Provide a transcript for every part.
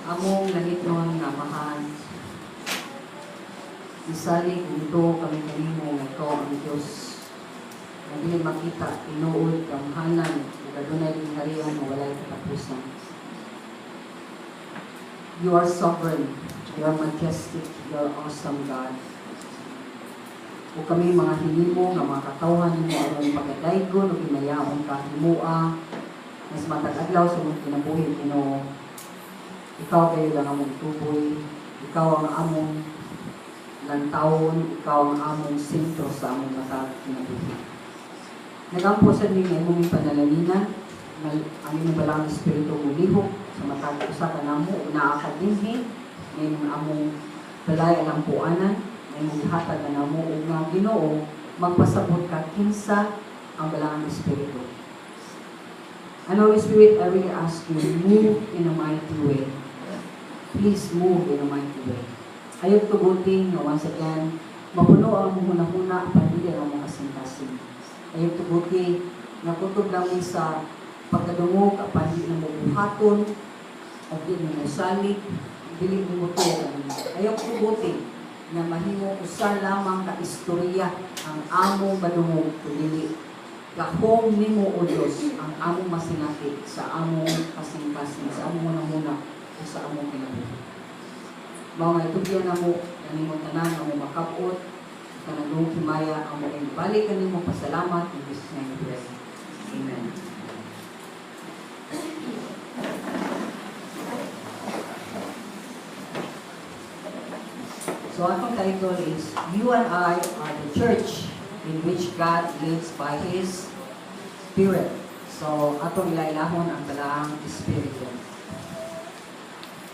Among langit nun nga mahal, isalig ito kami kanimo nga ikaw ang Diyos. Na dili makita, inuod, kamhanan, nagdunay din harian na walay katapusan. You are sovereign, you are majestic, you are awesome God. O kami mga hinimo nga mga katawhan mo aron pagkadaygon o ginayaon ka himua, mas matag-adlaw sa mong kinabuhi, Ginoo. Ikaw kayo lang among tuboy, ikaw ang among lantawon, ikaw ang among sentro sa among matag kinabuhi. Nagampo sa din nga imong panalangina, ang imong balang espiritu mulihok sa matag usa ka namo naa ka dinhi, ngayong among balay ang puanan, ngayong hatag na namo ug nga Ginoo magpasabot ka kinsa ang balang espiritu. And Holy Spirit, I really ask you, move in a mighty way. Please move in a mighty way. Ayok tuguting na once again, mapuno ang huna-huna, pamilya ang mga kasing-kasing. Ayok tuguting na kutub namin sa pagkadungog, pamilya na mabuhaton, o di na masalig, biling umuto. Ayok tuguting na mahimo usa lamang ka istorya ang among madungog, kundi gahong nimo o Diyos ang among masinati sa among kasing-kasing, sa among huna-huna, sa among kinabuhi. Mga itugyan na mo, kanimong tanan, ang mo makapot, kananong himaya, ang mo balik, kanimong pasalamat, in Jesus' name we pray. Amen. So, atong title is, You and I are the church in which God lives by His Spirit. So, atong ilailahon ang talang Espiritu.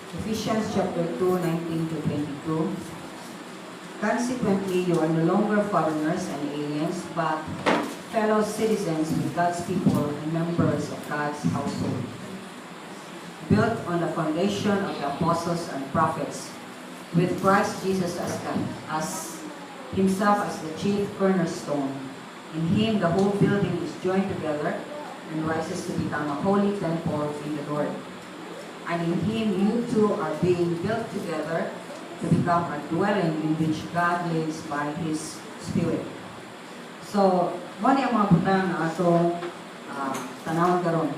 Ephesians chapter 2, 19 to 22. Consequently, you are no longer foreigners and aliens, but fellow citizens with God's people and members of God's household, built on the foundation of the apostles and prophets, with Christ Jesus as Himself as the chief cornerstone. In Him, the whole building is joined together and rises to become a holy temple in the Lord. And in Him, you two are being built together to become a dwelling in which God lives by His Spirit. So, muna yung mga butang na atong tanawang karon.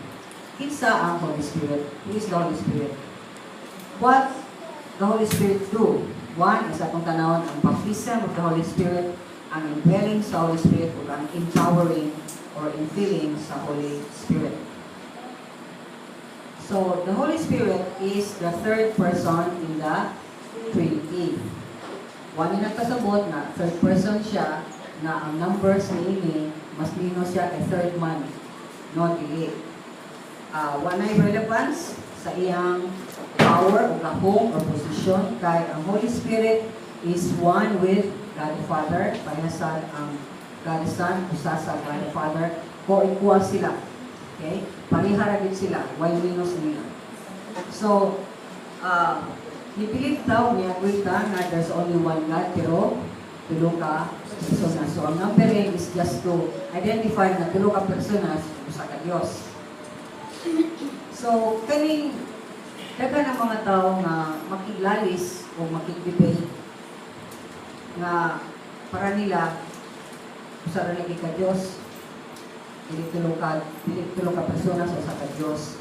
Kinsa ang Holy Spirit? Who is the Holy Spirit? What the Holy Spirit do? One is atong tanawon ang baptism of the Holy Spirit, ang indwelling sa Holy Spirit, o ang empowering or infilling sa Holy Spirit. So, the Holy Spirit is the third person in the Trinity. One yung nagkasabot na third person siya, na ang numbers ni ini, mas lino siya kay third man, no dili. One ay relevance sa iyang power o gahong or posisyon, kay ang Holy Spirit is one with God the Father, payasan ang God the Son, usa sa God the Father, ko-equal sila. Okay? Parihara din sila, wine-winos nila. So, nipilit daw niya kwenta na there's only one God, pero tulo ka persona. So, ang numbering is just to identify na tulo ka persona sa ka Diyos. So, kaning daga ng mga tao na makiglalis o makigdebate na para nila sa rin ka Diyos, tulo ka persona sa isa ka Diyos.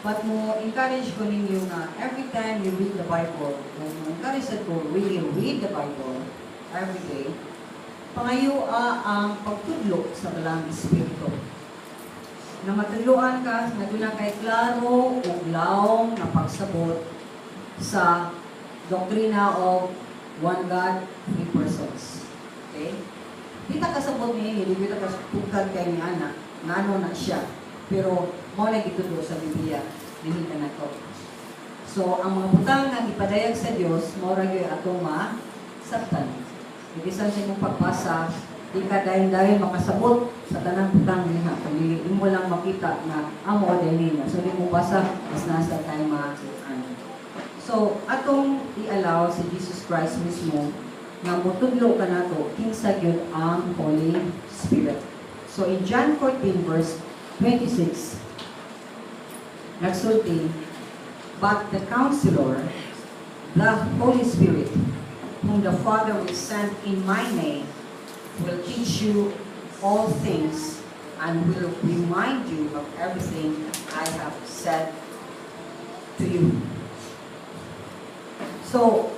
But mo encourage ko ninyo na every time you read the Bible, kung encourage ko really read the Bible every day, pangayo ang pagtudlo sa balang Espiritu. Na matuluan ka, na doon na kay klaro o laong na pagsabot sa doktrina of one God, three persons. Okay? Di ta kasabot niya, hindi kita kasabutkan kay ni anak, nano na siya. Pero, mo na gitudo sa Biblia, dihita na to. So, ang mga butang na ipadayag sa Diyos, mo rin yung atong masabtan. Hindi sa mong pagbasa, di ka dahil makasabot sa tanang butang niya. Kundi mo lang makita na amo dahil niya. So, di mo basa, mas nasa tayo makakita. So, atong i-allow si Jesus Christ mismo na mutudlo ka na to, kinsa gyud ang Holy Spirit. So, in John 14 verse 26, nagsulti, But the Counselor, the Holy Spirit, whom the Father will send in my name, will teach you all things and will remind you of everything I have said to you. So,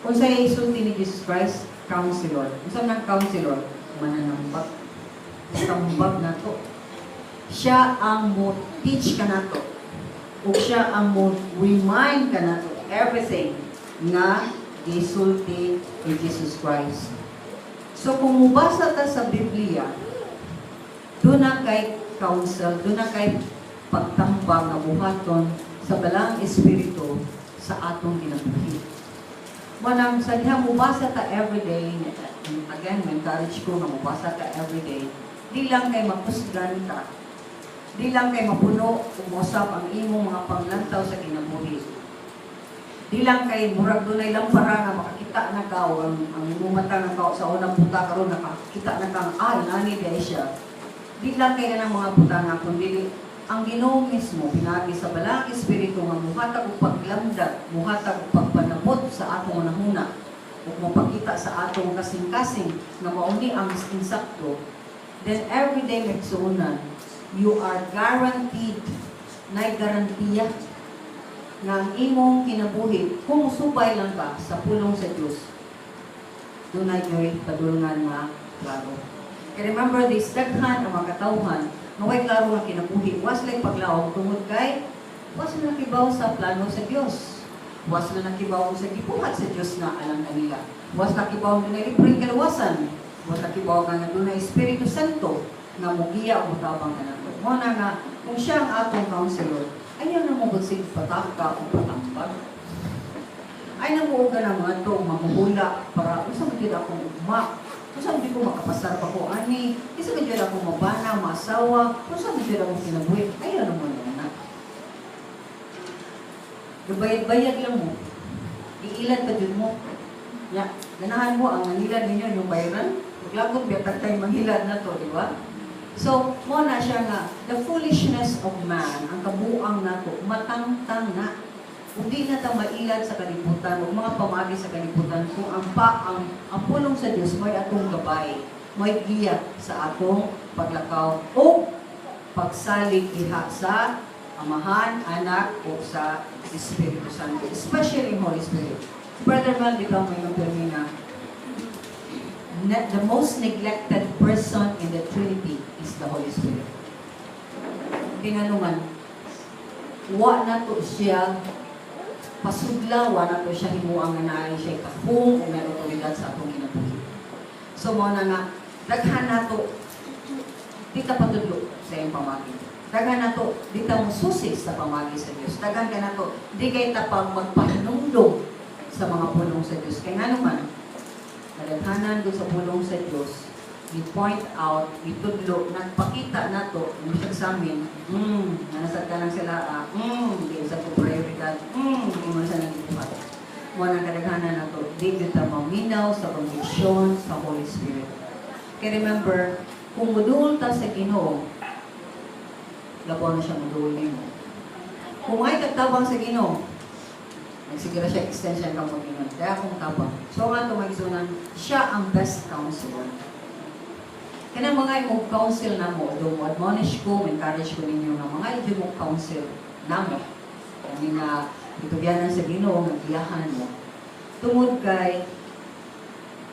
kung sa isulti ni Jesus Christ, Counselor. Kung ng Counselor, mananambag. Tambag na to. Siya ang mo teach ka na to. O siya ang mo remind ka na to. Everything na isulti ni Jesus Christ. So kung mubasa ta sa Biblia, doon na kay counsel, doon na kay pagtambang na buhaton sa balang espiritu sa atong kinabuhi. Manang sa diha mubasa ta everyday, again, encourage ko na mubasa ta everyday, di lang kay mapusgan ta, di lang kay mapuno, umosap ang imong mga panglantaw sa kinabuhi. Di lang kay murag dunay lampara nga makakita na ka o ang imong mata nga ka sa unang buta karon nakakita na ka ay nani di siya. Di lang kay kanang mga buta nga kundi ang Ginoo mismo pinagi sa balang espiritu nga muhatag og paglamdag, muhatag og pagpanabot sa atong nahuna ug mapakita sa atong kasing-kasing nga mauni ang insakto. Then every day magsuunan, you are guaranteed, na garantiya nga ang imong kinabuhi, kung subay lang ka sa pulong sa Diyos, doon na yo'y padulungan nga klaro. Kaya remember this, daghan ang mga katawhan, naway klaro nga kinabuhi, was like paglaong tungod kay, was na nakibaw sa plano sa Diyos. Was na nakibaw sa gibuhat sa Diyos na alam na nila. Was nakibaw na libreng kalawasan. Was nakibaw nga doon na Espiritu Santo na mugiya o mutabang na nato. Muna nga, kung siya ang atong counselor, ayaw na mo bagsig pataka o patambag. Ay na mo ka na mga ito, mamuhula para usang hindi akong ugma. Usang hindi ko makapasar pa ko, ani. Isa hindi akong mabana, masawa. Usang hindi akong kinabuhi. Ayaw na mo na. Bayad-bayad lang mo. Iilan pa dyan mo. Ya, ganahan mo ang nangilan ninyo yung bayaran. Paglagot, biya tayo manghilad na to, di ba? So, mo na siya nga, the foolishness of man, ang kabuang nato, matangtang na. Hindi na tayo mailad sa kalibutan, o mga pamagi sa kalibutan, kung ang pulong sa Diyos, may atong gabay, may giya sa atong paglakaw, o pagsalig diha sa Amahan, Anak, o sa Espiritu Santo, especially Holy Spirit. Brother Mel, di ba may magpamina? The most neglected person in the Trinity is the Holy Spirit. Tinanungan, wa na to siya pasudla, wa na to siya himuang nga na siya kahung o may otoridad sa atong kinabuhi. So mo na nga, daghan na to, di ta patudlo sa iyong pamagi. Daghan na to, di ta mususi sa pamagi sa Diyos. Daghan ka na to, di kay ta pag magpahinungdong sa mga pulong sa Diyos. Kaya nga naman, nadaghanan doon sa pulong sa Diyos, i-point out, itudlo, nagpakita na to, umusag sa amin, nanasad ka lang sila, hindi sa prioridad, hindi mo sa nagpuhat. Muna kadaghanan na to, di kita maminaw sa conviction sa Holy Spirit. Kaya remember, kung mudul ta sa Ginoo, labaw na siya mudul nimo. Kung may katabang sa Ginoo, nagsigura siya extension kang mag-inon. Kaya akong tabang. So nga ito magsunan, siya ang best counselor. Kaya mga imong counsel na mo, do mo admonish ko, encourage ko ninyo na mga imong counsel na mo. Kami na itugyanan sa Ginoo, nagbiyahan mo. Tungod kay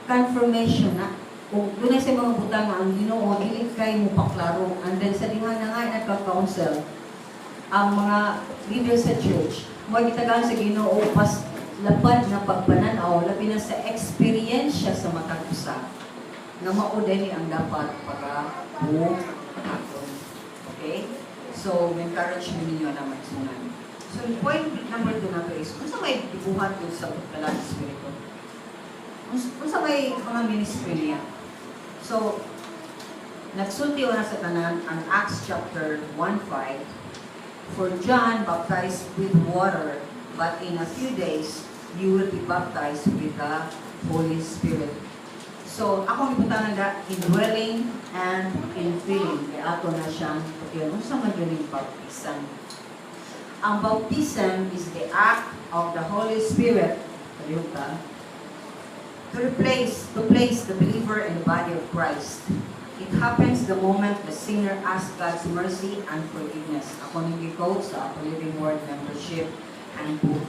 confirmation na, kung doon sa mga butang ang Ginoo, hilig kay mo paklaro, and then sa dihan na nga nagka-counsel, ang mga leaders sa church, magitagaan sa Ginoo pas lapad na pagpananaw, labi na sa experience sa matag usa na maudeni ang dapat pagka-buhaton. Okay? So, encourage mo ninyo na magsunan. So, point number 2 na ito is, kung sa may dibuhat yun sa Balang Espiritu? Kung sa may mga ministry niya? So, nagsulti na sa tanan ang Acts chapter 1:5, for John baptized with water, but in a few days, you will be baptized with the Holy Spirit. So, akong ipuntahan na indwelling and infilling. Kaya ato na siyang, kung sa magaling baptisan. Ang baptism is the act of the Holy Spirit to place the believer in the body of Christ. It happens the moment the sinner asks God's mercy and forgiveness. Ako nag-quote sa Living Word Membership Handbook.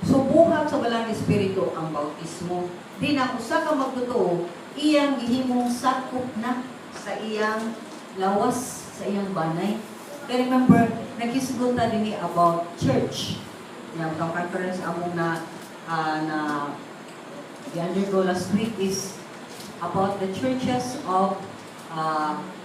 So, buhat sa balang espiritu ang bautismo. Di na usa ka magtotoo, iyang gihimong sakop na sa iyang lawas, sa iyang banay. Kaya remember, nagkisugunta din about church. Yung conference among na undergo last week is about the churches of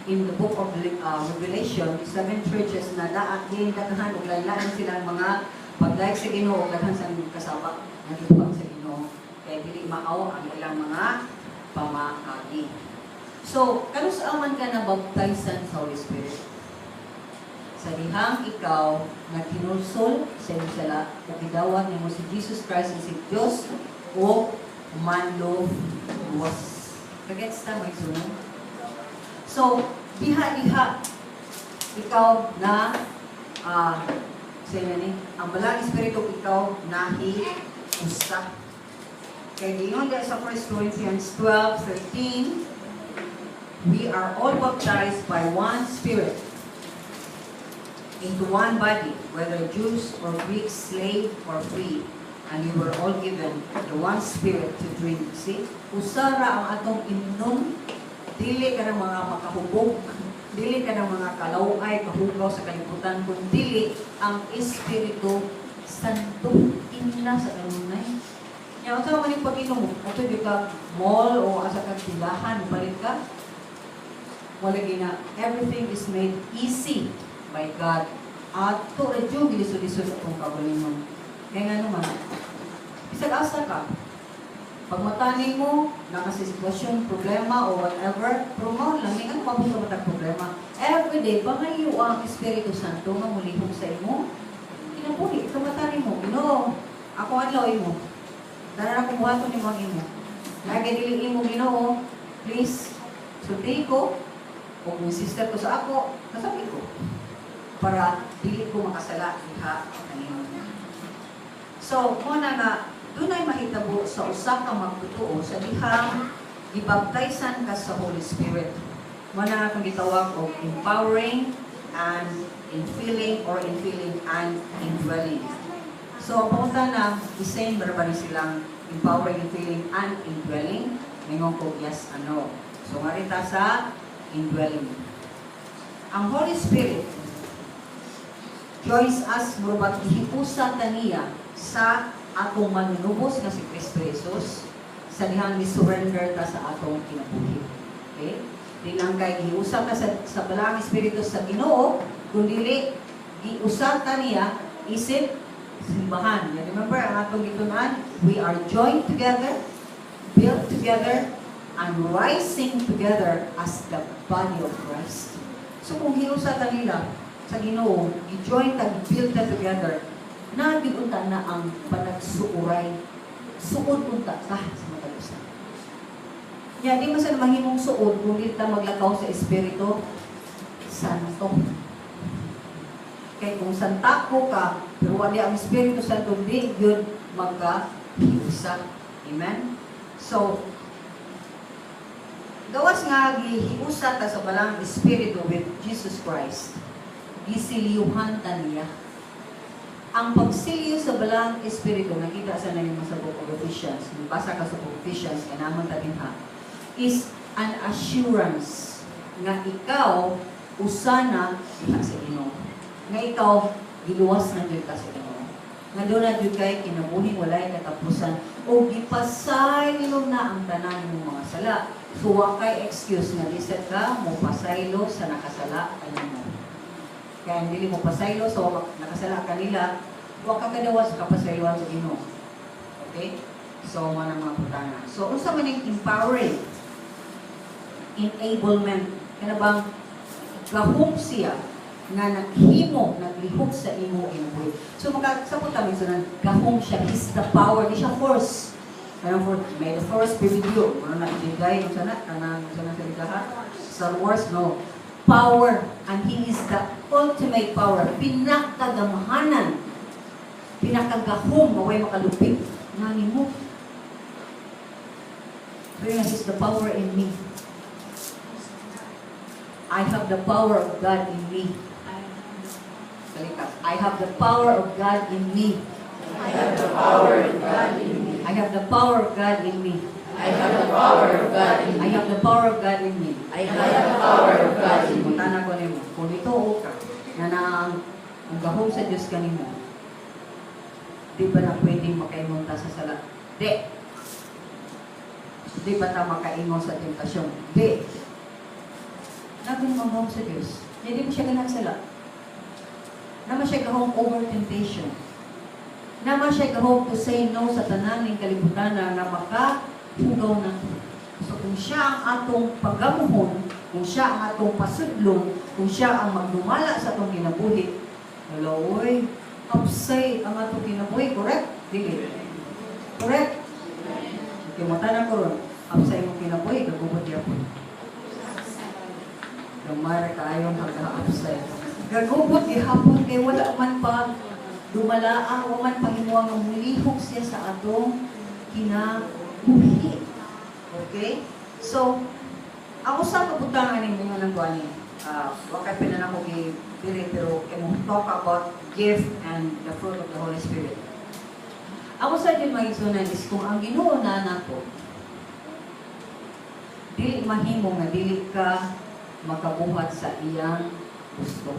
in the book of Revelation, 7 churches na daghan ug lain-lain silang mga pagdaig sa Ginoo ug daghan sa kasaba nagitubag sa Ginoo kay dili mao ang ilang mga pamaagi. So, kano saaman ka na baptized sa Holy Spirit? Sa dihang ikaw naghinulsol sa iyong sala ug gidawat nimo si Jesus Christ si Dios o manlo was. Kagets ta may sunod. So, diha-diha, ikaw na, ang balang espiritu ikaw nahi-usa. Kaya diyon sa 1 Corinthians 12:13, we are all baptized by one Spirit into one body, whether Jews or Greeks, slave or free, and you were all given the one Spirit to drink. See? Usara ang atong inom. Dili ka ng mga makahubog, dili ka ng mga kalaway, kahugaw sa kalibutan, kung dili ang Espiritu Santo inna sa kanunay. Yan, ang sama maning pag-inom mo, ato di ka mall o asa kang tilahan, balik ka. Wala gina, everything is made easy by God. At ito, radyo, gilisod-lisod sa itong kabalimon. Kaya nga naman, isang asa ka, pag matani mo, nakasi sitwasyon, problema, o whatever, promote lang, may ano pa po sa problema. Every day, bangayo ang Espiritu Santo nga mulihong sa imo. Kinapuhi, kamatani mo, Ginoo, ako adlaw imo. Dahil na kumuhato ni mga imo. Nagadili imo, Ginoo, please, sulti ko, o kung sister ko sa ako, nasabi ko, para dili ko makasala, iha, kanino. So, muna nga, doon ay mahitabo sa usa ka magtotoo sa dihang ibaptizan ka sa Holy Spirit. Muna nga kung gitawag o empowering and infilling or infilling and indwelling. So, ang punta na, isang barabari silang empowering, infilling, and indwelling. Ngayon ko, yes, ano. So, marita sa indwelling. Ang Holy Spirit joins us murabag hipusa taniya sa atong manunubos na si Kristo Jesus sa dihang ni-surrender ta sa atong kinabuhi. Okay? Di lang kay giusap ka sa balang Espiritu sa Ginoo, kundi giusap ta niya isip simbahan. Remember, ang atong gitunan, we are joined together, built together, and rising together as the body of Christ. So kung giusap ta nila sa Ginoo, i-join ta, build ta together, nagiunta na ang panagsuuray. Suod unta ka sa matalusan. Yan, di masan mahimong suod kung di ta maglakaw sa Espiritu Santo. Kaya kung santako ka, pero wala ang Espiritu Santo, di yun magkahiusa. Amen? So, gawas nga gihiusa ta sa balang Espiritu with Jesus Christ. Gisiliyuhan ta niya. Ang pagsiliyo sa balang Espiritu, nakita sa namin sa book of Ephesians, basa ka sa book of Ephesians, kanaman ta din ha, is an assurance nga ikaw usana sa Ginoo. Nga ikaw giluwas na gyud ka sa Ginoo. Nga doon na gyud kay kinabuhi walay katapusan o gipasaylo na ang tanan ng mga sala. So wa kay excuse nga lisod ka mo pasaylo sa nakasala kanimo. Kaya hindi mo pasaylo, so nakasala kanila, huwag ka kadawas kapasayloan sa Ginoo. Okay? So, manang mga putana. So, unsa man yung empowering, enablement, kaya bang gahom siya nga naghimo, naglihok sa imo inuwi. So, makasapot kami sa gahom siya, is the power, di siya force. Kaya for, may the force be with you. Ano na ibigay, kung sana, kanang sana sa ligahan. Star Wars, no. power and He is the ultimate power. Pinakagamahanan, pinakagahom, maway makalupit. Nani mo. Kaya is the power in me. I have the power of God in me. I have the power of God in me. I have the power of God in me. I have the power of God in me. I have the power of God in I me. have the power of God in me. I have the power of God in me. Mutana ko nimo. Kung ito ka, na ang gahom sa Diyos kanimo, di ba na pwedeng makaingon ta sa sala? Di. Di ba ta makaingon sa tentasyon? Di. Naging gahom sa Diyos. Hindi mo siya ganagsala. Naman siya gahom over temptation. Naman siya gahom to say no sa tanan ng kalibutan na makahugaw na. So kung siya ang atong pagamuhon, kung siya ang atong pasudlong, kung siya ang magdumala sa atong kinabuhi, haloy, upside ang atong kinabuhi, correct? Dili. Correct? Okay, matanan ko ron. Upside mong kinabuhi, gagubot niya po. Gamara kaayong hagka-upside. Gagubot, ihapon kay wala man pa dumalaa, wala man pahimuang ang mulihok siya sa atong kinabuhi. Okay? So, ako sa kabutangan ninyo ng buwan wakay pinan ako gipili, pero can talk about gift and the fruit of the Holy Spirit. Ako sa din maigsunan is kung ang Ginoo na nato, dili mahimo nga dili ka makabuhat sa iyang gusto.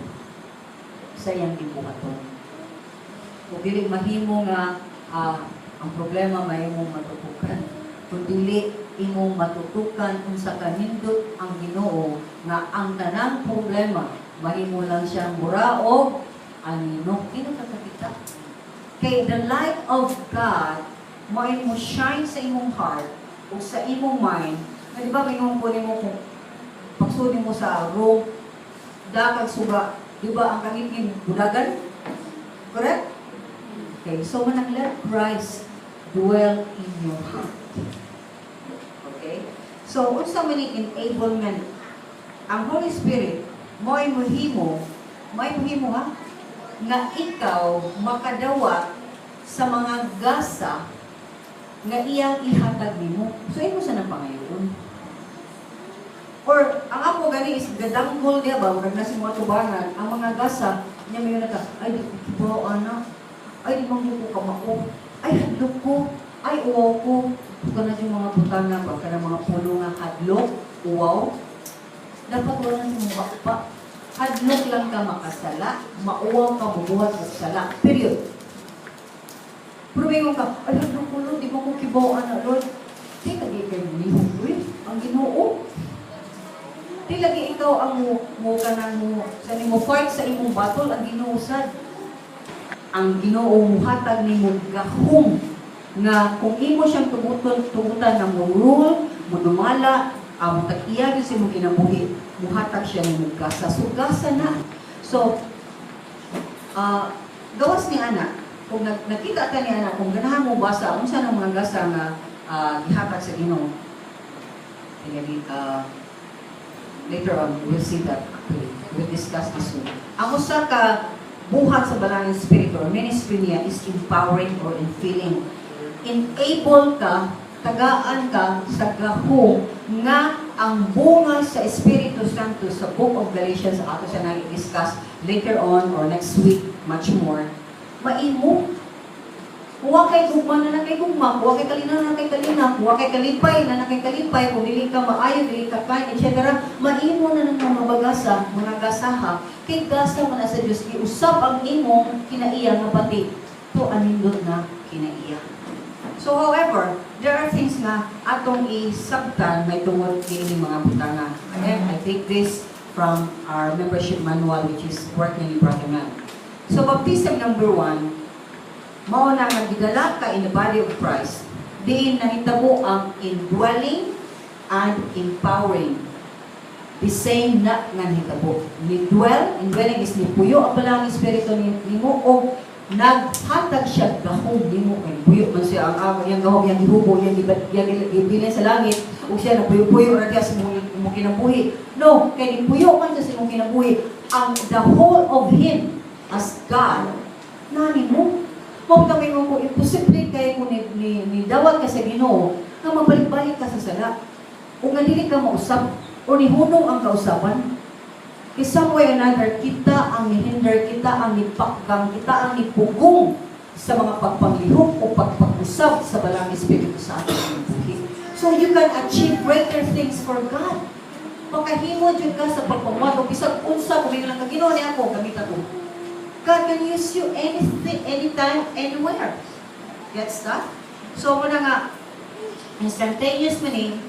Sa iyang gibuhaton. Kung dili mahimo nga ang problema mahimong matutukan. Kung dili imong matutukan unsa kanindot ang Ginoo nga ang tanang problema mahimo lang siyang mura o anino. Ino kakakita? Kay the light of God mo shine sa imong heart o sa imong mind. Di ba mayroon po mo kung pagsuli mo sa room, dapat suga, di ba ang kangit budagan? Correct? Okay, so when let Christ dwell in your heart. Okay? So, unsa man ni enablement? Ang Holy Spirit, mo'y muhimo ha? Nga ikaw makadawa sa mga gasa nga iyang ihatag nimo. So, imo sa nang pangayon. Or, ang ako gani is gadanggol diya ba, wag na si mga tubangan, ang mga gasa, niya may nata, ay, di ko anak, ay, di manggupo ka mako, ay, hadlok ko, ay, uwaw ko. Ito na yung mga butana ba, kaya mga puno nga hadlok, uwaw. Dapat wala na yung bakpa. Hadlok lang ka makasala, mauwaw ka, mabuhat sa sala. Period. Pero may ka, ay, hadlok ko, Lord, di mo ko kibawaan na, Lord. Di ka di kayo nihong, ang Ginoo. Di lagi ikaw ang mo kanang mo sa nimo fight sa imong battle ang Ginoo sad. Ang Ginoo muhatag nimo gahom nga kung imo siyang tugutan na mo rule, mo dumala, mo tag-iya sa imong kinabuhi, muhatag siya nimo gasa. So gasa na. So gawas ni ana. Kung nakita ka ni ana, kung ganahan mo basa unsa nang mga gasa nga gihatag sa Ginoo. Later on, we'll see that. We'll discuss this soon. Ang usa ka buhat sa Banal ng Espiritu or ministry niya is empowering or infilling. Enable ka, tagaan ka sa gahom nga ang bunga sa Espiritu Santo sa Book of Galatians ato siya nang i-discuss later on or next week, much more. Maimo. Huwag kay gugma na kay gugma, huwag kay kalina na kay kalina, huwag kay kalipay na kay kalipay, kung dili ka maayo, dili ka kain, etc. Maimo na ng mga bagasa, mga gasaha, kay gasa man sa Diyos, iusap ang imong kinaiya nga pati, to anindot na kinaiya. So however, there are things na atong isabtan may tungod kini mga butanga. And I take this from our membership manual which is working in Brother Man. So baptism number 1, mao na nga gidala ka in the body of Christ, diin nahitabo ang indwelling and empowering. The same na nga nahitabo. Indwelling is ni puyo ang palang espiritu nimo o naghatag siya gahom nimo kay puyo man siya ang yang gahom yang gihubo yang gibilin sa langit o siya na puyo-puyo ra diya sa imong kinabuhi. No, kay nimpuyo man sa imong kinabuhi. Ang the whole of Him as God, nani mo? Kung kami mo kung imposible kayo kung ni dawat ka sa Ginoo, na mabalik-balik ka sa sala. O nga dili ka mausap, o nihunong ang kausapan. Kaya some way or another, kita ang nihinder, kita ang nipakgang, kita ang nipugong sa mga pagpanglihok o pagpag-usap sa balang Espiritu sa ating buhay. So you can achieve greater things for God. Makahimo dyan ka sa pagpamwag, o bisag unsa, kung may lang kaginoon niya ako, gamit ako. God can use you anything, anytime, anywhere. Gets that? So, muna nga, instantaneous meaning,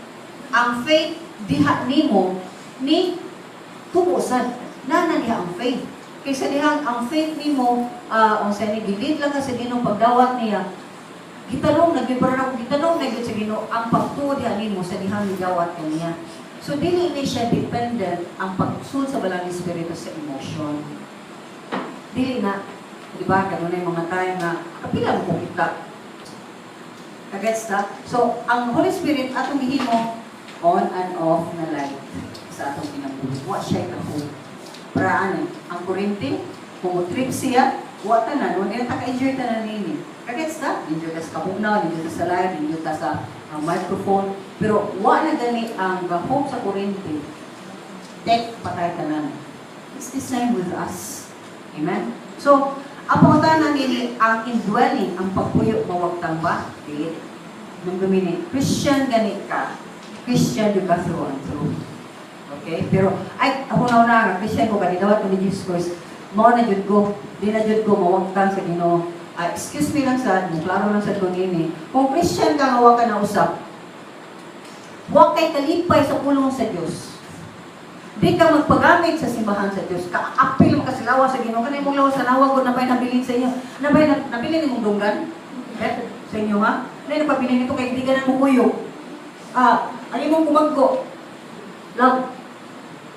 ang faith diha nimo ni tubusan. Nana niya ang faith. Kaysa dihang ang faith nimo, ang sa gilid lang ka sa Ginoo pagdawat niya, gitanong, nagbibaran ako, gitanong na sa Ginoo, ang pagtuo diha nimo sa dihang gawat niya. So, dili ni siya dependent ang pagsun sa balang Espiritu sa emotion. Dili na, di ba, ganun na yung mga tayo na kapila mo kita. Kagets na? So, ang Holy Spirit atong gihimo on and off na light sa atong kinabuhi. Wa siya kako. Para ano, ang kurinti, kung trip siya, wa tanan, wag na taka-injure tanan nini. Kagets na? Injure ka sa kabugnaw, injure ka sa light, injure ka sa microphone, pero wa na gani ang gahom sa kurinti. Tek patay tanan. It's the same with us. Amen? So, ang pangutanan nini, ang indwelling, ang pagpuyo, mawagtang ba? Okay. Nung gumini, Christian ganit ka, Christian you ka through and through. Okay? Pero, ay, ako na Christian ko, kanidawat ko ni Jesus Christ, mao na jud ko, di na jud ko mawagtang sa Ginoo. Excuse me lang sa, klaro lang sa ko nini, kung Christian ka, nga ka na usap, huwag kay kalipay sa pulong sa Diyos. Di ka magpagamit sa simbahan sa Diyos. Ka-apil mo kasi lawa sa Ginoo. Kanay mong lawa sa nawa ko na ba'y nabilin sa inyo. Nabilin ni mong dunggan? Sa inyo ha? Ano yung napabilin nito kay hindi ka na mo kuyo? Ano yung kumagko? Love.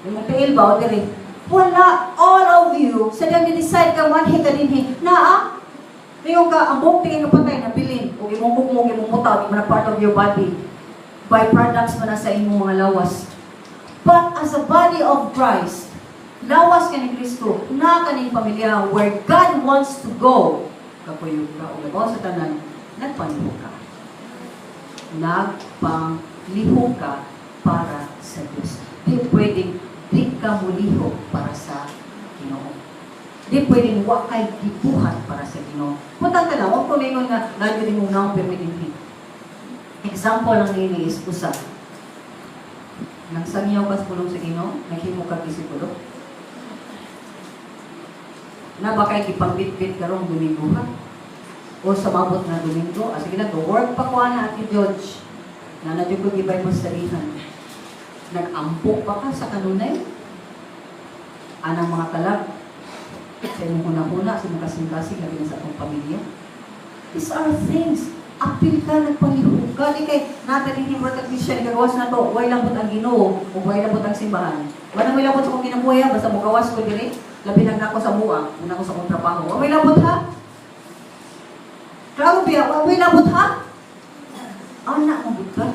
Yung mong tail ba o diri? Wala, all of you, sa dyan decide ka, one hit ka din na ngayon ka, ang buong tingin ka patay, nabilin. O imong bukmong, imong mutaw, imong part of your body. Byproducts mo na sa imong mga lawas. But as a body of Christ, lawas ka ni Kristo, na kaning pamilya where God wants to go, kapuyog ka, o labaw sa tanan, nagpanliho ka. Nagpangliho ka para sa Diyos. Di pwedeng di ka muliho para sa Ginoo. Di pwedeng wakay gibuhat para sa Ginoo. Punta ka na, huwag ko lingon nga, lalo din mong naong permitin. Example lang nini is usa. Nang sangyaw ka sa pulong sa Ginoo, naghimo ka disipulo. Na ba kay gipangbitbit karong Domingo ha? O sa mabot na Domingo, sige na, work pa ko na Ate Jojie. Na nadyo ko gibay mo sa lihan. Nag-ampo pa ka sa kanunay. Anang mga kalag. Sa imong huna-huna, sa imong kasing-kasing, labi na sa akong pamilya. These are things. Apil ka, nagpangihog ka. Di kay, natin hindi mo rin Christian, kagawas na to, way labot ang Ginoo, o way labot ang simbahan. Wala may labot sa kong kinabuhay, basta mo gawas ko diri, labi lang ako sa buang, una ko sa kong trabaho. Wala may labot ha? Klaro biya, wala may labot ha? Anak mo ka.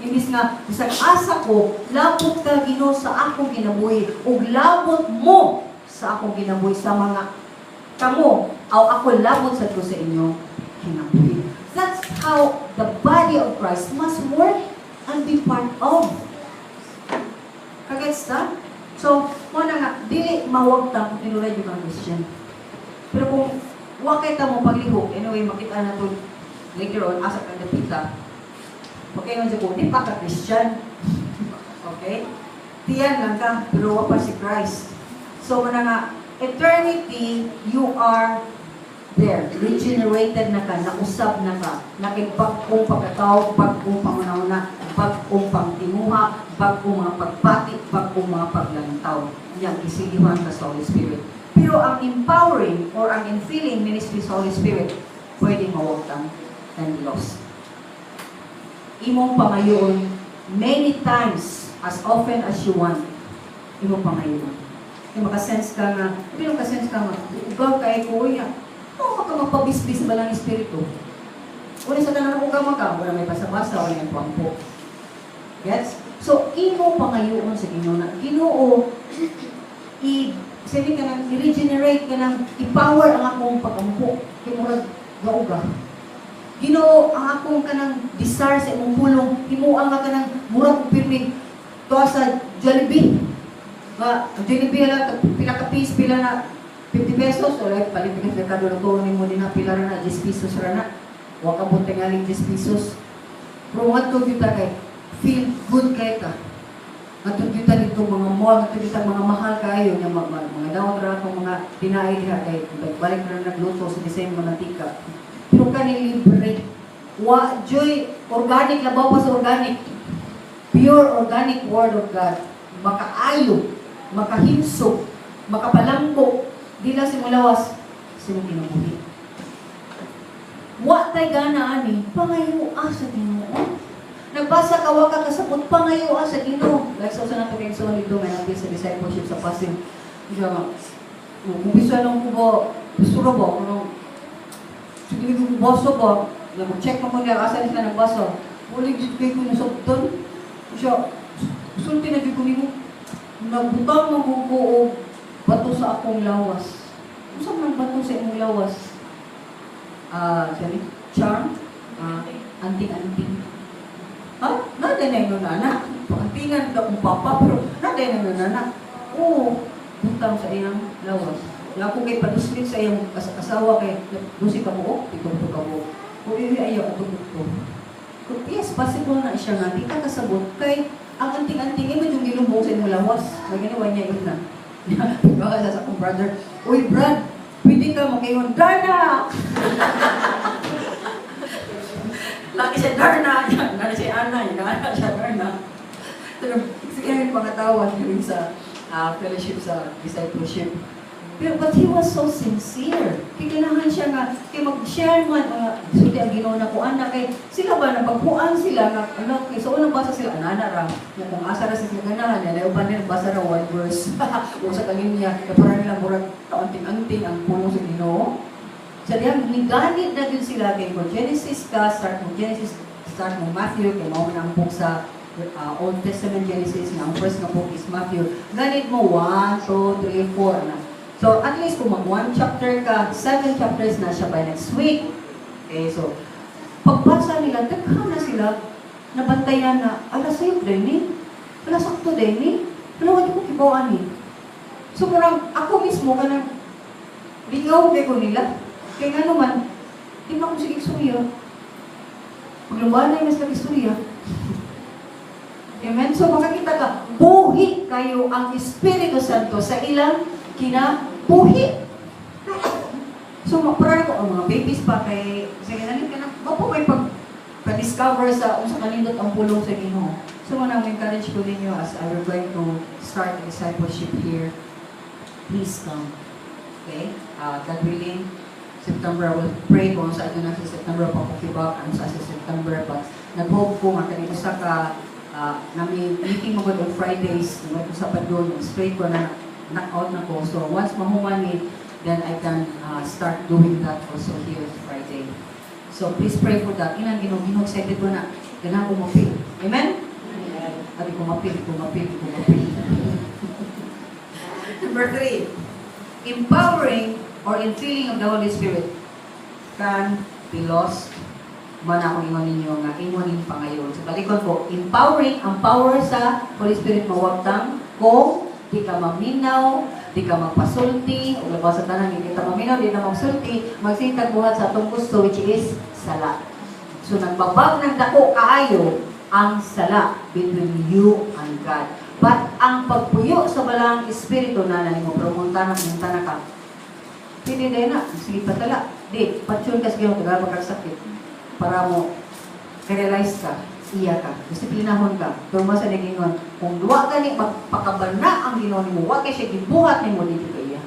Imbis nga, bisag asa ko, labot ka Ginoo sa akong kinabuhi, o labot mo sa akong kinabuhi, sa mga kamo, o ako labot sa ko sa inyo kinabuhi. That's how the body of Christ must work and be part of. Kagets na? So, muna nga, dili mawagtang kung tinulay yung mga Christian. Pero kung wakita mo paglihok, anyway, makita na ito later on, asa ka napita, okay nga siya kung, di pa ka Christian. Okay? Tiyan lang ka, pero wapa si Christ. So, muna nga, eternity, you are there, regenerated na ka, nausap na ka, nakibag-ong pagkatao, bag-ong pangunauna, bag-ong pangtimuha, bag-ong mga pagpati, bag-ong mga paglantaw. Yan, isilihan ka sa Holy Spirit. Pero ang empowering or ang infilling ministry sa Holy Spirit, pwede mawagtang and lost. Imong pangayon, many times, as often as you want, imong pangayon. Yung makasense ka nga, pero makasense ka nga, ugaw ka kuya, oo, ka magpabisbis ba lang espiritu? Wala sa tanan ng ugama ka, wala may basa-basa, wala may pampo. Gets? So, imo pangayoon sa Ginoo na Ginoo sabi ka nang i-regenerate ka nang i-power ang akong pag-ampo. Kaya murag gauga. Ginoo ang akong kanang desire sa imong pulong. Himuang ka kanang murag pirmi to sa Jollibee. Ang Jollibee lang pila ka piece pila na 50 pesos o like palipigas na kadulong mo din na pila na 10 pesos ra na. Wa ka bunte ngaling 10 pesos. Pero what to kita kay feel good kay ka. Ngatod kita dito mga mall, ngatod kita mga mahal kayo, mga daon ra kung mga tinaay diha kay balik na nagluto sa design mo tika. Pero kani libre. Wa joy organic labaw pa sa organic. Pure organic word of God. Makaayo, makahinsog, makapalangko, dila simulawas sino kinabuhi. Wa tay gana ani pangayo sa Ginoo. Nagbasa ka wa ka kasabot pangayo sa Ginoo. Like sa nato kay so dito may natin sa discipleship sa passing. Siya kung bisa lang ko gusto ba kung sige ko boso ba na check mo kung asa nila nagbasa. Uli gid kay ko nasabton. Siya sulti na gid ko nimo nagbutang mo ko bato sa akong lawas. Unsa man bato sa imong lawas? Sorry, charm, anting-anting. Naday na yung nanak. Antingan ka kung papa, pero naday na yung nanak. Oo, butang sa iyang lawas. Kaya kung kay paduslit sa iyang asawa kay dusi ka mo, ito ka mo. Kung ayaw at ito. Yes, possible na siya nga. Di ka kasabot kay ang anting-anting mo yung gilumbong sa iyong lawas. May ginawa niya yun na. Baka sa akong brother, uy Brad, pwede ka makayon, Darna! Lagi siya Darna, nana si Ana, nana siya Darna. Sige yung pangatawag yun sa fellowship sa discipleship. But he was so sincere. Kailangan siya nga, mag-share man, suti ang Ginoo na ko, anak, kay sila ba, napagpuan sila, kay sa unang basa sila, anana kung asa na sila ganahan, yan, upan nila, basa na one verse, kung sa kanyang niya, para nila murag kaunting-anting ang pulong sa Ginoo. So, diyan, niganit na din sila kay Genesis ka, start mo Matthew, kay mao na ang book sa Old Testament Genesis, na ang first na book is Matthew. Ganit mo 1, 2, 3, 4 na. So, at least kung mag 1 chapter ka, 7 chapters na siya by next week. Okay, so, pagbasa nila, daghan na sila, nabantayan na, ala sa'yo, Denny, ala sakto, Denny, ala wala ko kibawaan eh. So, parang ako mismo, kanang, lingaw kay ko nila. Kaya nga naman, di na akong sige istorya. Paglumbaan na yung mas nag-istorya. Amen? So, makakita ka, buhi kayo ang Espiritu Santo sa ilang kinabuhi. So, parang ko, ang mga babies pa kay, sige nalit ka na, po may pag-discover sa kung sa kanindot ang pulong sa Ginoo. So, manang encourage ko ninyo as I will going to start the discipleship here. Please come. Okay? God willing, September, I will pray kung sa ito na sa September pa kukibak, ano sa September pa. Nag-hope ko nga kanina sa ka, namin meeting mo on Fridays, nag-usapan doon, straight ko na knock-out na ko. So once mahuman me, then I can start doing that also here Friday. So please pray for that. Inang Ginoo, excited ko na. Ganahan ko mapil. Amen? At kumapil. Number 3, empowering or infilling of the Holy Spirit can be lost. Man akong ingon ninyo nga ingonin pa ngayon. So balikon ko, empowering, ang power sa Holy Spirit mawagtang kung di ka maminaw, di ka magpasulti, o labas sa tanan, hindi ka maminaw, di na magsulti, magsitag buhat sa atong gusto, which is sala. So nagbabag ng dako kaayo ang sala between you and God. But ang pagpuyo sa balang Espiritu na mo, pero muntanak ka, hindi na, sige patala. Di, patsyon ka sa Ginoo, tagal magkasakit. Para mo, realize ka, iya ka, disiplinahon ka. Pero masa nagingon, kung duwa ka ni, magpakabal na ang Ginoo nimo, wag kay siya gibuhat nimo dito ka iya.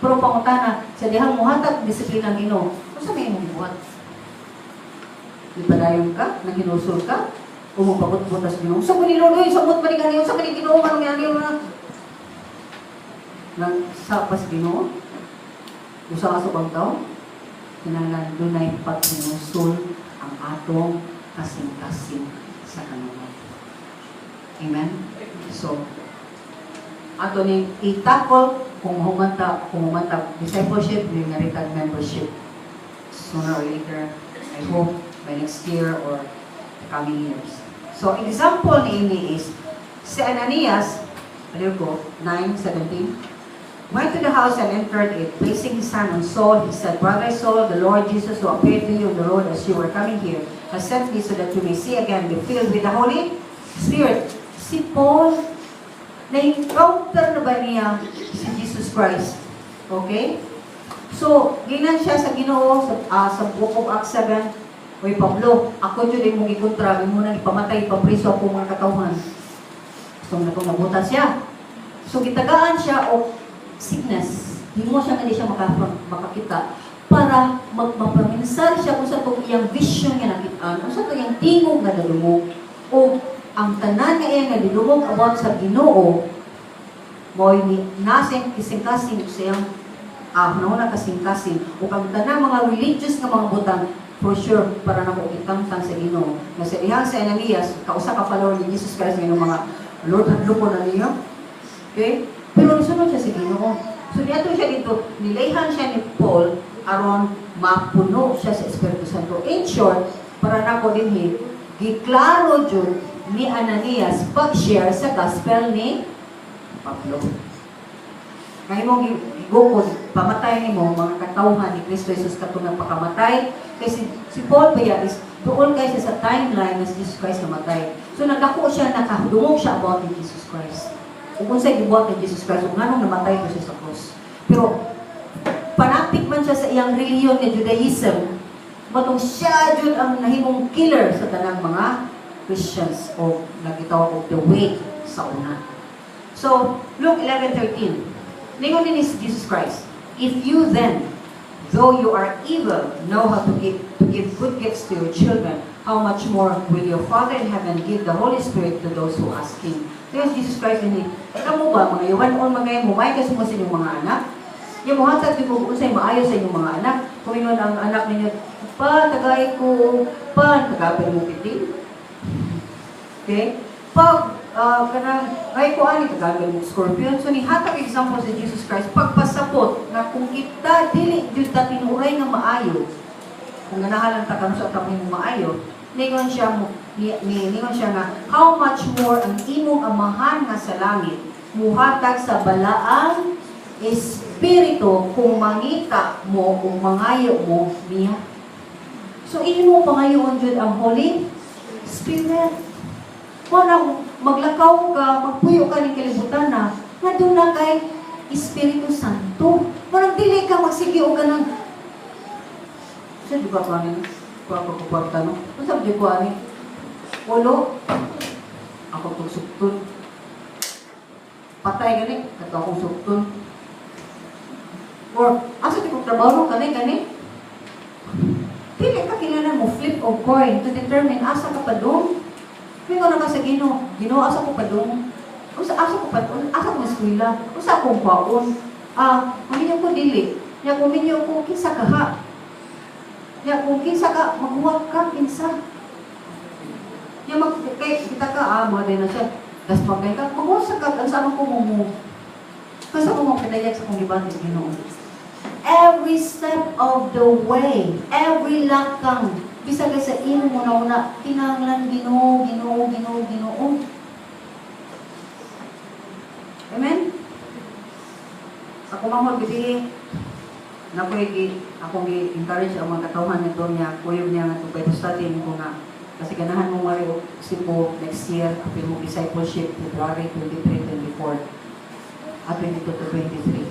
Pero pangutana, sa dihang muhatag disiplina ng Ginoo, kung sa may imong gibuhat? Ipadayon ka, naghinusol ka, o magpabot-butas Ginoo. Sa kuni Lord, samot man ni Ginoo, sa kuni Ginoo, manong yan na. Nang sapas Ginoo, usa ka sa pagtaw, kinahanglan dunay paghinusol ang atong kasing-kasing sa kanuman. Amen? So, ato ni itakol kung humanta discipleship, yung naritag membership. Sooner or later, I hope by next year or the coming years. So, example ni ini is, si Ananias, ano ko, 9:17, went to the house and entered it, placing his hand on Saul. He said, Brother Saul, the Lord Jesus who appeared to you on the road as you were coming here, has sent me so that you may see again, be filled with the Holy Spirit. Si Paul, na-encounter na ba niya si Jesus Christ? Okay? So, ginan siya sa Ginoo sa Book of Acts 7, Uy, Pablo, ako dyan ay mong ikontra, mo na ipamatay, ipapriso ako mga katauhan. So, nabutan siya. So, gitagaan siya o sickness. Hindi mo siya hindi siya makakita para magpapaminsar siya kung sa itong iyang vision nga nakitaan, kung sa itong iyang tingog na nadumog, o ang tanan nga iyang nadumog about sa Ginoo, mo'y naseng kising-kasing sa iyang nauna kasing-kasing, o pag tanan mga religious nga mga butang, for sure, para na ko itangtang sa Ginoo. Kasi ihang sa Ananias, kausa ka follower ni Jesus Christ ng mga Lord at lupo na niya. Okay? Pero nasunod siya sa Ginoo. So, dito siya dito, nilayhan siya ni Paul aron mapuno siya sa Espiritu Santo. In short, para na ko din giklaro dyan ni Ananias pag-share sa gospel ni Pablo. Ngayon mong igukod, pamatay ni mo, mga katauhan ni Kristo Jesus katong nagpakamatay. Kasi si Paul Baya is doon kayo sa timeline na si Jesus Christ namatay. So nagdako siya, nakadungog siya about ni Jesus Christ. Kung sa'y gibuhat ni Jesus Christ, kung anong namatay ko siya sa cross. Pero panapik man siya sa iyang reliyon ni Judaism, matong siya dyan ang nahimong killer sa tanang mga Christians o nagitawag of the way sa una. So, Luke 11:13. Ningon din is Jesus Christ, if you then, though you are evil, know how to give good gifts to your children, how much more will your Father in heaven give the Holy Spirit to those who ask Him? There's Jesus Christ in it. Kamu ba, mga iwan o mga mumay kasi mo sa inyong mga anak? Yung mga hatag ko kung sa'yo maayos sa inyong mga anak, kung yun ang anak ninyo, tagay ko, tagapin mo kitin. Okay? Ngay ko ani tagapin mo scorpion. So, ni hatag example sa Jesus Christ, pagpasapot na kung kita, dili, Diyos ta tinuray ng maayo, kung ganahalang takang sa tapin mo maayo, ningon siya nga, how much more ang imong amahan nga sa langit, muhatag sa balaang espiritu kung mangita mo o mangayo mo niya. So, imo pangayoon dyan ang Holy Spirit. Kung maglakaw ka, magpuyo ka ng kalibutan na, nga doon na kay Espiritu Santo. Parang dili ka magsigio ka ng, saan di ba ko anin? Pagkakupagta, no? Kung sabi di ko anin? Walo, ako itong suktun. Patay gani, kato akong suktun. Or, asa di kong trabaho kani? Dili ka kailangan mo flip of coin to determine asa ka pa doon. Kaya ko na ka sa Ginoo, asa ko pa doon. Asa ko eskwela, asa akong kwaon. Maminyo ko dili. Kaya kung minyo ko, kinsa ka ha. Kaya kung kinsa ka, maghuwag ka, kinsa. Kaya kita ka, mga din na siya. Tapos magkay ka, maghuwag sa ka, saan ko mo. Kasi ako mong pinayag sa kong iban ng Ginoo. Every step of the way, every lakang, bisa ka sa ino mo na una, kinahanglan Ginoo. Amen? Ako mamod giti, akong i-encourage ang mga katauhan nito niya, kuyog niya nga itong studying ko nga. Kasi ganahan mo mari sipo next year, apil mo discipleship, February 23-24, at 22-23.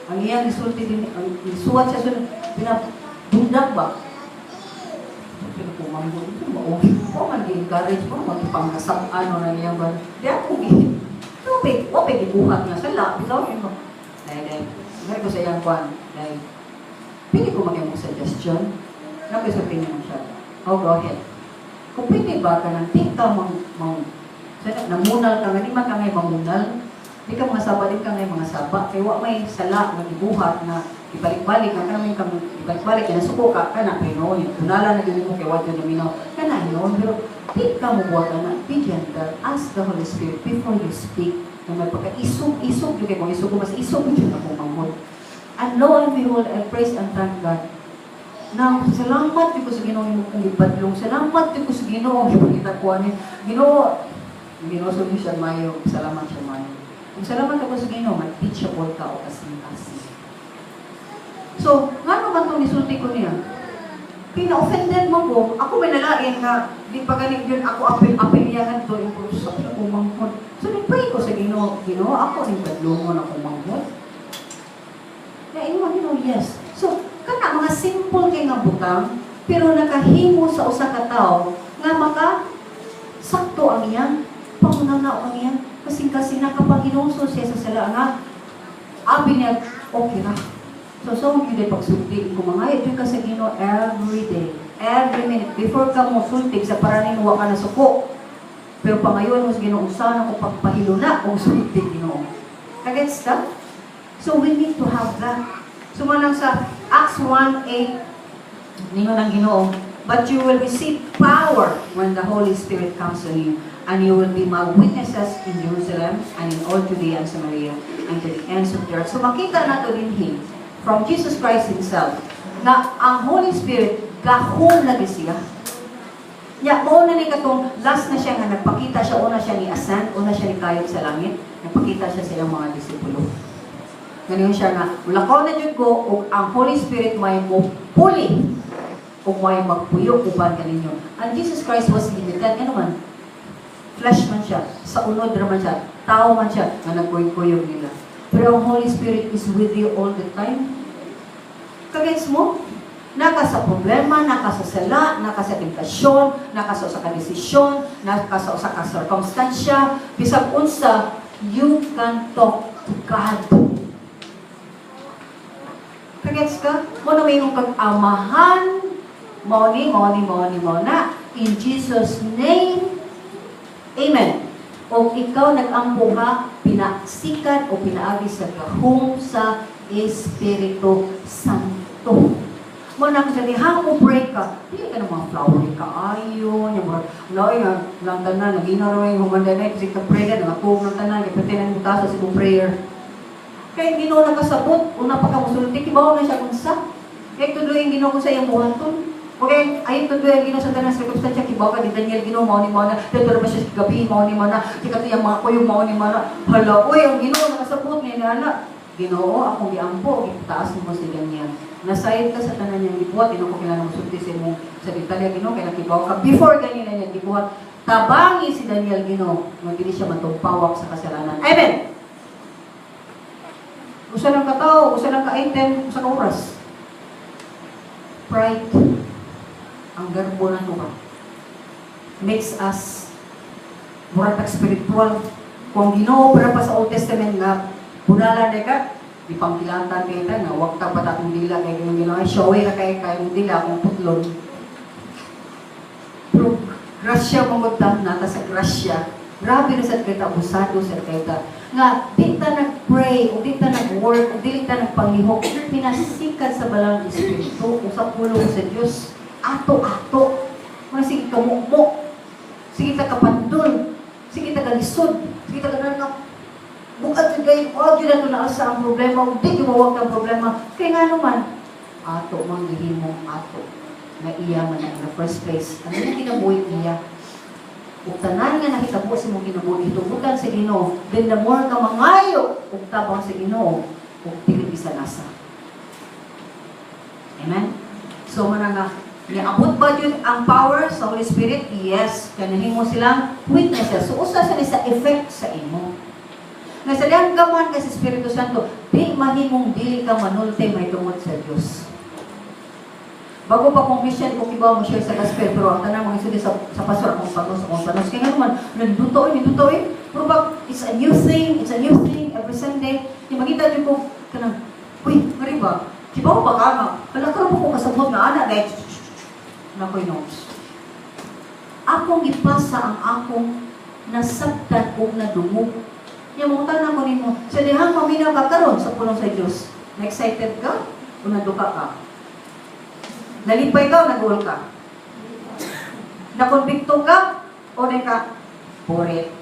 Ang iyang isulti din, ang isuwat siya sunod, pinabundag ba? Pinapumambol, ito mauwi ko, mag-encourage mo, mag-ipangkasap, na niya ba? Di ako, wapay gibuhat niya sa lap, bitaw yun mo. Dahil, ko sa iyang kwan, dahil, pili ko mag-iyang suggestion, nakisabihin mo siya, go ahead. Kung pwede ba ka nang tingka namunal ka nga, di man ka ngay mamunal, di ka mga saba, di ka ngay mga saba, kaya wak may sala, mag-ibuhat na ibalik-balik, ka namin ibalik-balik, kaya nasuko ka na, pero yun, tunala na yun mo, kaya wak yun naminaw, ka na yun, pero di ka mo buwatan na, be gentle, ask the Holy Spirit before you speak. Na may pagka-isog, yung kayo mga isog ko, mas isog yun ako mamod. And lo and behold, I praise and thank God. Now, salamat ko sa Ginoo mo kong ibadlong. Salamat ko sa Ginoo ipakita ko ani. Ginoo so siya mayo. Salamat siya mayo. Kung salamat ako sa Ginoo, mag-teachable ka o kasing-kasing. So, nga naman itong nisulti ko niya? Pina-offended mo ko, ako may nalain nga, di pa ganit yun, ako apel-apelyahan to, yung sa kumangkod. So, nagpray ko sa Ginoo, ako rin badlongon ako manghod. Kaya ingon, yes. So, kana mga simple kay nga butang, pero nakahimo sa usa ka tawo nga maka sakto ang iyang pangunanaw ang iyang kasi nakapanginungso siya sa sala nga abi niya okay na. So yun ay pagsulti ko mga ito ka sa Ginoo every day, every minute before ka mo sulti sa paraning wa ka na suko. Pero pangayon mo sa Ginoo usahan ko pagpahiluna o sulti Ginoo. Kagets ka? So we need to have that. So manang sa Acts 1:8 ningon ang Ginoo, but you will receive power when the Holy Spirit comes on you, and you will be my witnesses in Jerusalem and in all Judea and Samaria and to the ends of the earth. So makita nato din from Jesus Christ Himself na ang Holy Spirit gahon lagi siya. Ya, una ni katong last na siya nga nagpakita siya, una siya ni ascend, una siya ni kayod sa langit, nagpakita siya sa iyang mga disipulo. Ganyan siya nga, lakaw na dyan ko, o ang Holy Spirit may mo puli, o may magpuyo, uban ka ninyo. And Jesus Christ was limited, ano man? Flesh man siya, sa unod naman siya, tao man siya, na nagkuyog nila. Pero ang Holy Spirit is with you all the time. Kagets mo? Naka sa problema, naka sa sala, naka sa tentasyon, naka sa kadesisyon, naka sa circumstansya, bisag unsa, you can talk to God. Kagets ka? Mo na may yung kag-amahan, mo na, in Jesus' name, Amen. O ikaw nag-ampo ka, pinasikat o pinaagi sa gahong sa Espiritu Santo. Mo nang sa dihang mo pray ka, hindi ka ng mga flowery ka, ayon, yung mga, laoy nga, lang tanan, nag-inaraway, humandanay, kasi ka-pray ka, nangakong ng tanan, ipatinan mo tasa sa itong prayer. Kaya Ginoo nakasabot, una pa ka musulti, kibaw na siya kung sa. Kaya tuloy yung Ginoo ko sa iyong buhaton. Okay, ayun tuloy yung Ginoo sa tanan, sa circumstansya, kibaw ka ni Daniel, Ginoo, mao ni mana, dito ba siya sa gabi, mao ni mana, kikati yung mga kuyong, mao ni mana, hala, uy, ang Ginoo nakasabot niya na anak. Ginoo, akong giampo, itaas mo si Daniel. Nasayad ka sa tanan niyang gibuhat, Ginoo ko kailangan musulti sa mo sa detalya, Ginoo, kaya nakibaw ka. Before ganyan na niya gibuhat, tabangi si Daniel, Ginoo, magdili siya matugpawak sa kasalanan. Amen! Usa lang ka-tao, usa lang ka-item, usa ka oras. Pride, ang garbo na ito makes us murag spiritual. Kung Ginoo para pa sa Old Testament nga, bunalan na ka, di pangkilatan kayo na, huwag ka pata kong dila, kaya yung Ginoo, ay showy na kayo kayong dila, kung putlon. Pero, grasya mamagtan nata sa grasya. Grabe na sa kita, abusado sa kita. Nga, di ta nag-pray, o di ta nag-work, o di ta nagpanglihok, pinasikat sa balang Espiritu, o sa pulong sa Diyos, ato-ato. Mga sige ka mukmo, sige ta kapandol, sige ta kalisod, sige ta kananap. Bukat kayo, o di na ito naasa ang problema, o di gumawag ng problema. Kaya nga naman, ato, manggihin mo, ato, na iya man in the first place. Ano yung kinabuhi niya? Kung tanan nga nakitabo sa mong kinabuhi, itubutan sa Ginoo, then the more ka mangayo, kung tabang sa Ginoo, kung pilit isa nasa. Amen? So, Maranga, niabot ba yun ang power sa Holy Spirit? Yes. Kanahin mo silang witnesses. So, usa sa effect sa imo. Nga sa diyang gaman kasi Espiritu Santo, di mahimong dili ka manulti may tungod sa Diyos. Bago pa kong mission, kung iba mo share sa gospel, pero ang tanang mga isuli sa pastor, akong panos. Kaya nga naman, nagduto eh. Pero ba, it's a new thing, every Sunday. Yung magkita niyo ko, kanang, uy, mariba, kibaw ba ka nga? Palakaro po ko kasabot na anak, dahil, nakoy notes. Akong ipasa ang akong nasabtan o nadungog. Yung mga tanang ko nimo, sa dihang maminaw ka karon sa pulong sa Diyos. Na-excited ka o naduka ka? Nalipay ka o nag-uol ka? Nakonbikto ka O na ka, purit.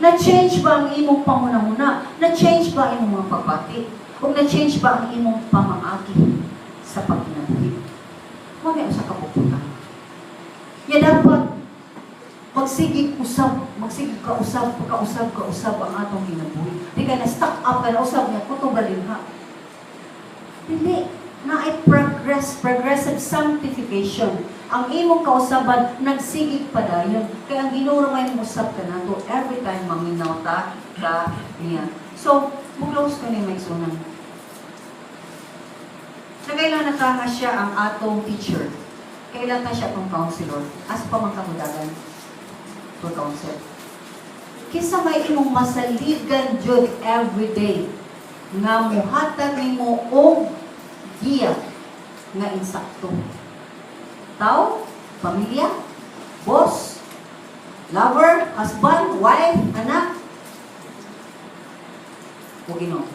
Na-change ba ang imong pangunahuna? Na-change ba ang imong mga pagbati? O na-change ba ang imong pamaagi sa pagkinabuhi? Mga usa ka pupunta. Ya dapat magsigig kausab ang atong kinabuhi. Di ka na-stuck up ka na usab niya, kung balin ha. Hindi. Na ay progressive sanctification. Ang imong kausaban, nagsigig pa dayon. Kaya ang ginuro may musab ka na to every time maminaw ta ka niya. So, buklaws ka niya may sunan. Nagailan na ka siya ang atong teacher. Kailan na siya itong counselor. As pa man kamudagan to counsel. Kisa may imong masaligan jud everyday nga muhatag nimo og giya nga insakto. Tao, pamilya, boss, lover, husband, wife, anak, o Ginoo.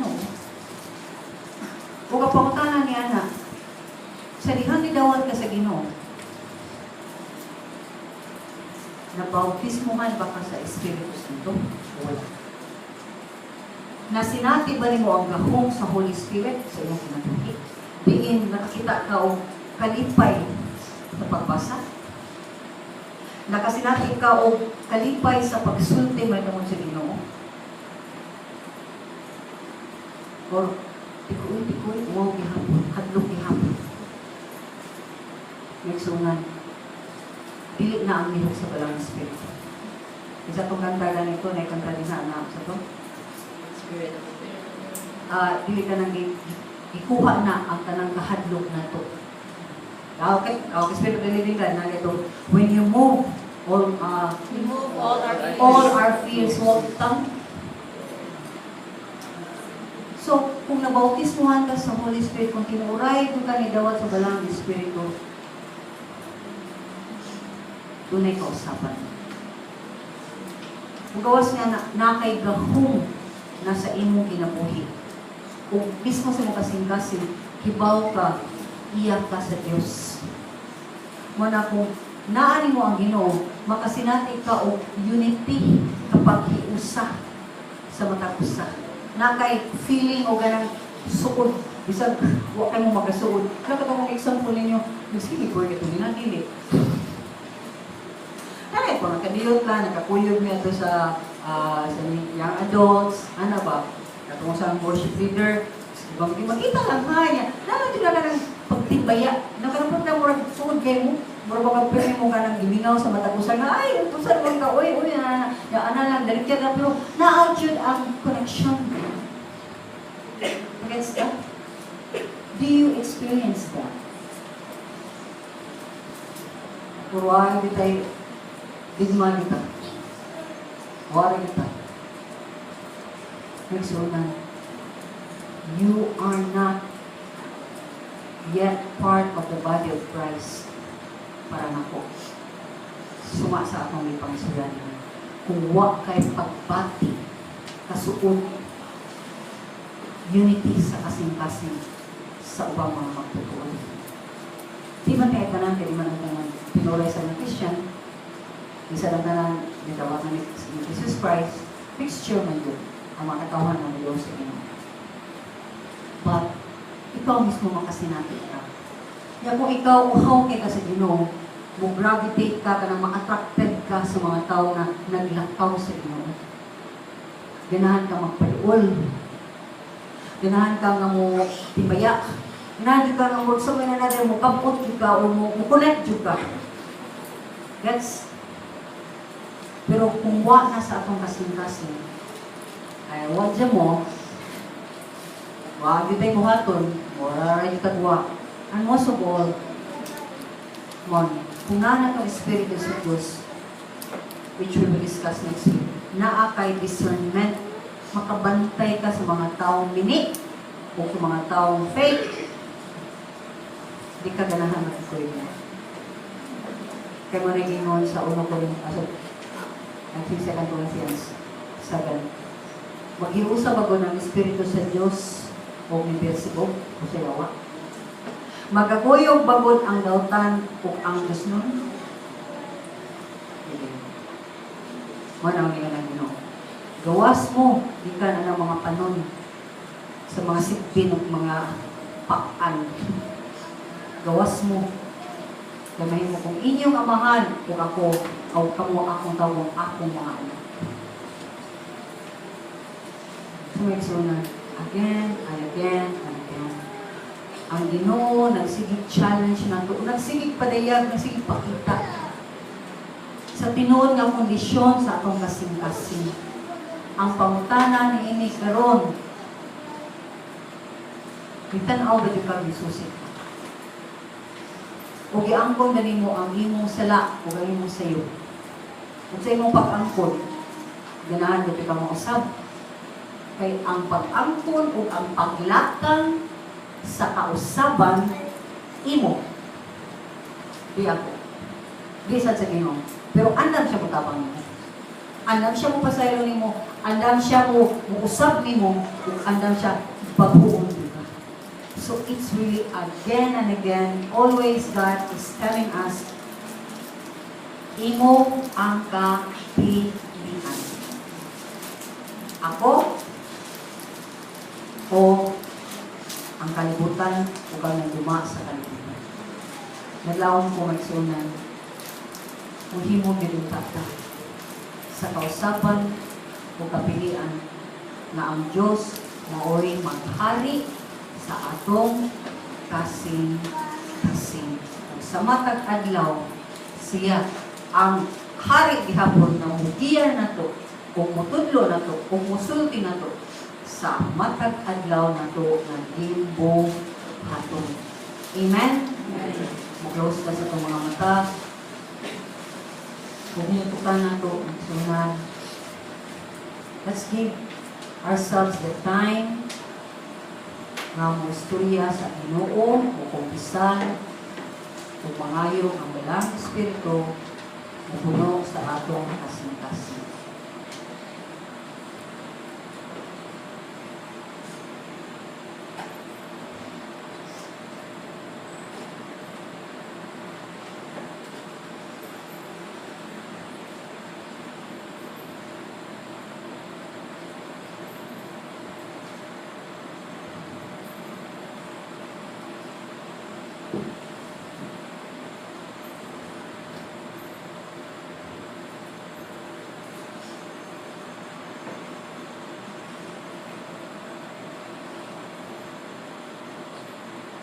No. O kapangutanan ni anak, sa dihang nidawat ka sa Ginoo, nabautismuhan ba ka sa Espiritu Santo? Wala. Na sinati ba mo ang gahong sa Holy Spirit sa iyong kinabuhi? Diin nakakita ka o kalipay sa pagbasa? Nakasinati ka o kalipay sa pagsulti may tungkol sa Ginoo? Or tikoy, wow gihapon, hadlok gihapon. Nagsungan, dili na ang lihok sa balang Espiritu. Isa itong kanta lang ito, na kanta din sa anak sa ito. Dili ka nang ikuha na ang kanang kahadlok na ito. Okay, Espiritu dili din ka na ito. When you move all our fears will come. So, kung nabautismuhan ka sa Holy Spirit, kung tinuray kung ka nidawat sa balang Espiritu, tunay ka usapan. Kung gawas nga na kay gahong nasa imong kinabuhi. Kung mismo sa mga kasing-kasing, hibaw ka, iyak ka sa Diyos. Muna kung naani mo ang Ginoo, makasinati ka o unity kapag hiusa sa matakusa. Na kay feeling o ganang suod, bisag huwag kayo mo magkasuod. Nakatawang example ninyo, sige, ko ito ginagili. Kaya po, nakadiyot ka, nakakuyog niya ito sa young adults, ano ba? Katong sa worship leader, ibang makita lang ha niya. Naman din na ng pagtibaya. Nakalapot na murag suod kayo mo. Murag pwede mo ka ng gimingaw sa matapusan nga, ay, tusan mo ka, uy, ana lang, dalikyan na, pero na-out yun ang connection. Against that? Do you experience that? Puruan di tayo, digma kita. Wari kita. Nagsunan. You are not yet part of the body of Christ. Para nako. Suma sa akong may pangsuyan. Kung wa kay pagbati, kasuod, unity sa kasing-kasing sa ubang mga magtutuon. Di man kaya tanan, di man ang pinulay sa mga Christian, isa lang tanan, nitawag ni Jesus Christ, mixture man yun, ang mga katawan ng Diyos sa inyo. But, ikaw mismo makasinati ka. Kaya kung ikaw uhaw kay ka sa Ginoo, mo gravitate ka ka na ma-attracted ka sa mga tao na naglakaw sa Ginoo. Ganahan ka magpaduol. Ganahan ka nga mo tibaya. Ganahan ka nga mo sa mga natin mo kapot ka o mo connect ka. Gets? Pero kung wa na sa atong kasing-kasing, ay wag dyan mo, wag yun tayo buhaton, wala rin yung tagwa. And most of all, kung na itong Espiritu sa Diyos, which we will discuss next week, naa kay discernment, makabantay ka sa mga taong mini, o sa mga taong fake, di ka ganahan mag-pray mo. Kaya mo nagingon sa unang Corinthians, I think 2 Corinthians 7. Mag-iusap ako ng Espiritu sa Diyos o ni Beelzebub o sa yawa. Magakuyog bagod ang dautan ug ang Dios nun. Manaw ni kanang Ginoo. Gawas mo gikan ang mga panon sa mga sipin ug mga pakan. Gawas mo. Gamahin mo kung inyong amahan ug ako o kamo akong tawag akong mga anak. Sumunod again and again and again. Ang Ginoo nagsigig challenge nato, nagsigig padayag, nagsigig pakita sa tinuod nga kondisyon sa atong kasing-kasing. Ang pangutana ni ini karon, bitan-aw ba ka bisusit? O giangkon ganin mo ang imong sala o ang imong sayo. Kung sa imong pag-angkon, ganahan dito ka mo usab. Kay ang pag-angkon o ang paglakang sa kausaban, imo. Di ako. Di sad sa Ginoo. Pero andam siya mo tabang nimo. Andam siya mo pasaylo nimo. Andam siya mo usab nimo. Andam siya pagbuon nimo. So it's really again and again, always God is telling us, imo ang kapilian. Ako o ang kalibutan o kang nagduma sa kalibutan. Naglaon ko magsunan, kung himo gilutata sa kausapan o kapilian na ang Diyos mao'y maghari sa atong kasing-kasing. Sa matag adlaw, siya ang hari gihapon na mugiya na to, kung mutudlo na to, kung musulti na to, sa matag adlaw na to, ng limbo haton. Amen? Mag-close ka sa itong mga mata. Kung hinutukan na to, magsunod. Let's give ourselves the time nga mo istorya sa Ginoo o kumpisan o mangayong ang balang Espiritu na puno sa atong kasing-kasing.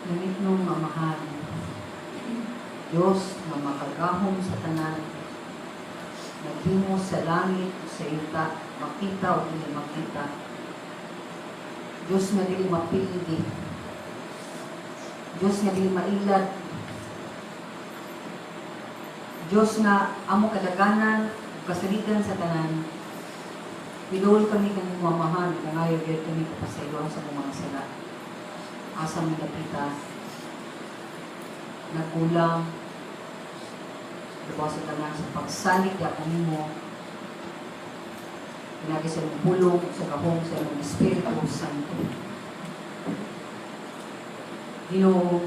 Langit nung mamahal, Diyos na makagahom sa tanan, naghimo sa langit o sa ita, makita o hindi makita. Diyos na dili mapildi, Diyos na dili mailad, Diyos na amo kadaganan, kasaligan sa tanan. Pinul kami kang mamahal, kung ayaw yun kami kapasayuan sa mga sala. Asang nagapita, nagkulang, diba sa tanan sa pagsalig na mo, pinagi sa pulong, sa kahong, sa mga Espiritu Santo. Ginoo,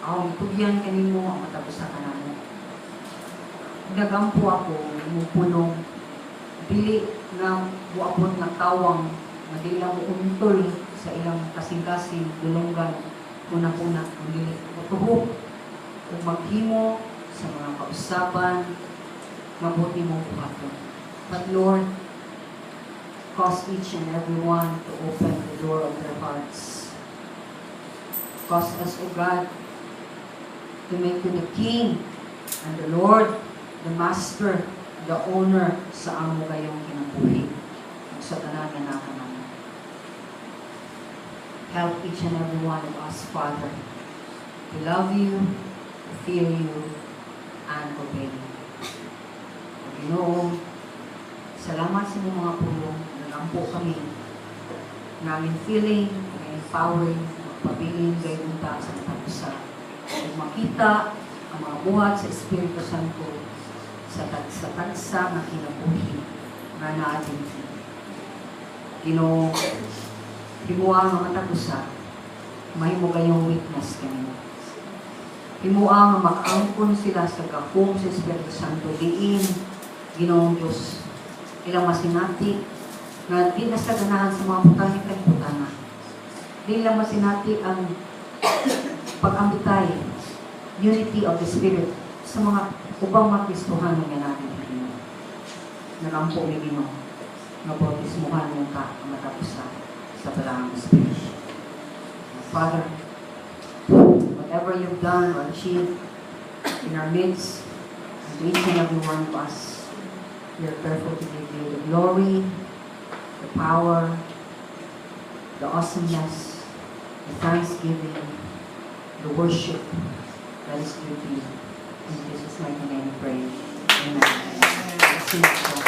ang tugyan kanimo ang matapos sa kanan mo. Nagampo ako, yung pulong, dili na buapon ng tawang, na dili lang untol sa ilang kasing-kasing, dulonggan, kuna-kuna, ang dili utuhok, kung maghimo sa mga kausapan, mabuti mong buhaton. But Lord, cause each and every one to open the door of their hearts. Cause us, O God, to make you the King and the Lord, the Master, the Owner sa amo kayong kinabuhi. Sa tanan na naman. Help each and every one of us, Father, to love you, to fear you, and obey you. Ginoo, salamat sa inyong mga pulong. Nagampo kami. Namin feeling, namin empowering, magpabiling, gayon ta sa matapusa. Kung makita ang mga buhat sa Espiritu Santo sa tagsa na kinabuhi na naatin. Ginoo, himuha ang matapusa, mahimo kayong witness kanino Himuang makaangkon sila sa gakong sa Espiritu Santo. Diin, Ginoong Diyos, ilang masinati na di na sa ganahan sa mga putangin kalibutan na. Di lang masinati ang pag-ambitay, unity of the Spirit sa mga ubang mga Kristohanon nga natin. Nalampo ni Ginoo na bautismuhan mo ka ang matapos sa Balang Spirit. Father, whatever you've done or achieved in our midst, and to each and every one of us, we are careful to give you the glory, the power, the awesomeness, the thanksgiving, the worship that is due to you. In Jesus' mighty name we pray. Amen. Let's sing the song.